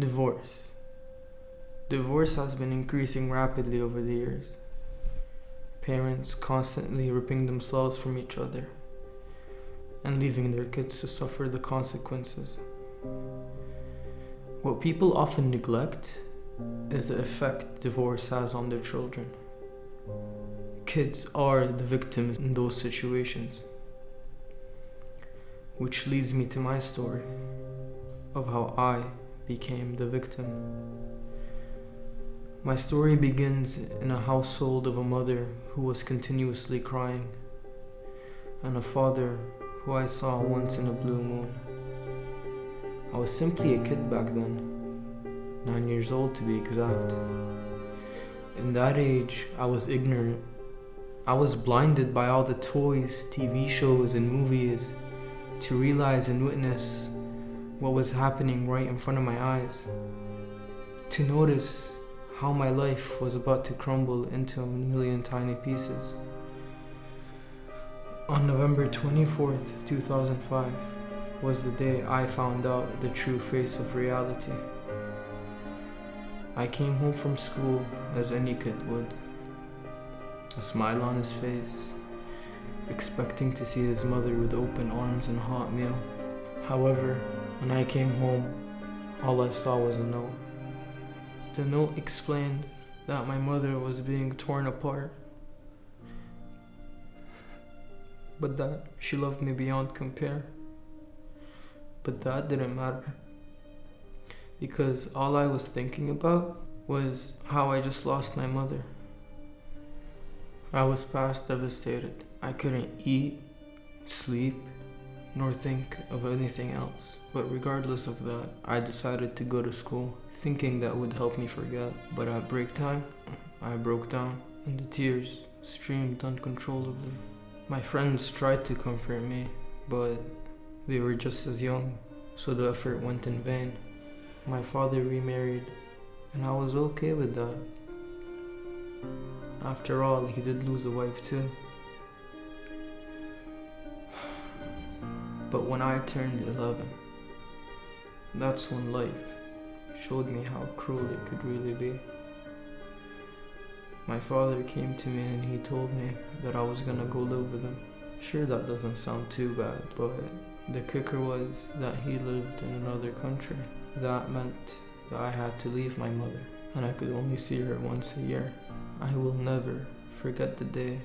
Divorce. Divorce has been increasing rapidly over the years. Parents constantly ripping themselves from each other and leaving their kids to suffer the consequences. What people often neglect is the effect divorce has on their children. Kids are the victims in those situations. Which leads me to my story of how I became the victim. My story begins in a household of a mother who was continuously crying and a father who I saw once in a blue moon. I was simply a kid back then, 9 years old to be exact. In that age, I was ignorant. I was blinded by all the toys, TV shows, and movies to realize and witness what was happening right in front of my eyes. To notice how my life was about to crumble into a million tiny pieces. On November 24th, 2005 was the day I found out the true face of reality. I came home from school as any kid would, a smile on his face, expecting to see his mother with open arms and a hot meal. However, when I came home, all I saw was a note. The note explained that my mother was being torn apart, but that she loved me beyond compare. But that didn't matter, because all I was thinking about was how I just lost my mother. I was past devastated. I couldn't eat, sleep, nor think of anything else. But regardless of that, I decided to go to school, thinking that would help me forget. But at break time, I broke down, and the tears streamed uncontrollably. My friends tried to comfort me, but they were just as young, so the effort went in vain. My father remarried, and I was okay with that. After all, he did lose a wife too. But when I turned 11, that's when life showed me how cruel it could really be. My father came to me and he told me that I was gonna go live with him. Sure, that doesn't sound too bad, but the kicker was that he lived in another country. That meant that I had to leave my mother, and I could only see her once a year. I will never forget the day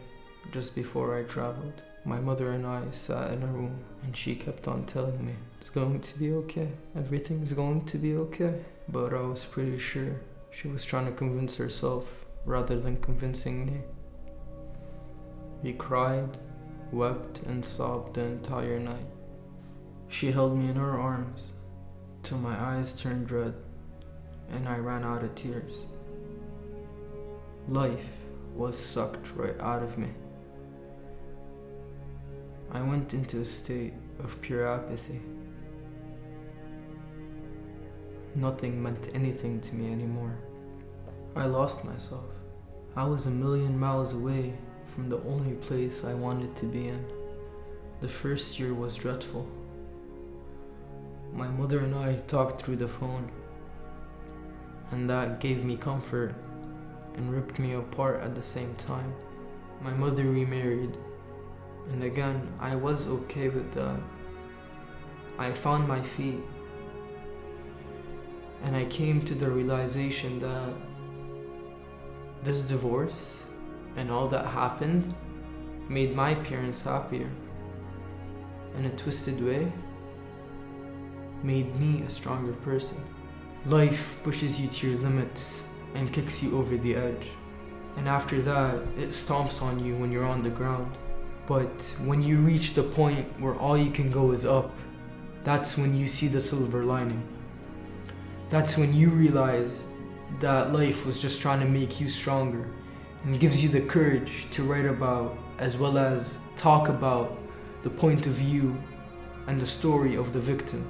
just before I traveled. My mother and I sat in a room, and she kept on telling me, it's going to be okay, everything's going to be okay. But I was pretty sure she was trying to convince herself rather than convincing me. We cried, wept, and sobbed the entire night. She held me in her arms till my eyes turned red and I ran out of tears. Life was sucked right out of me. I went into a state of pure apathy. Nothing meant anything to me anymore. I lost myself. I was a million miles away from the only place I wanted to be in. The first year was dreadful. My mother and I talked through the phone, and that gave me comfort and ripped me apart at the same time. My mother remarried, and again, I was okay with that. I found my feet, and I came to the realization that this divorce and all that happened made my parents happier. In a twisted way, made me a stronger person. Life pushes you to your limits and kicks you over the edge. And after that, it stomps on you when you're on the ground. But when you reach the point where all you can go is up, that's when you see the silver lining. That's when you realize that life was just trying to make you stronger and gives you the courage to write about as well as talk about the point of view and the story of the victim.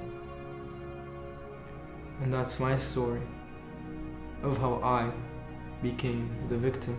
And that's my story of how I became the victim.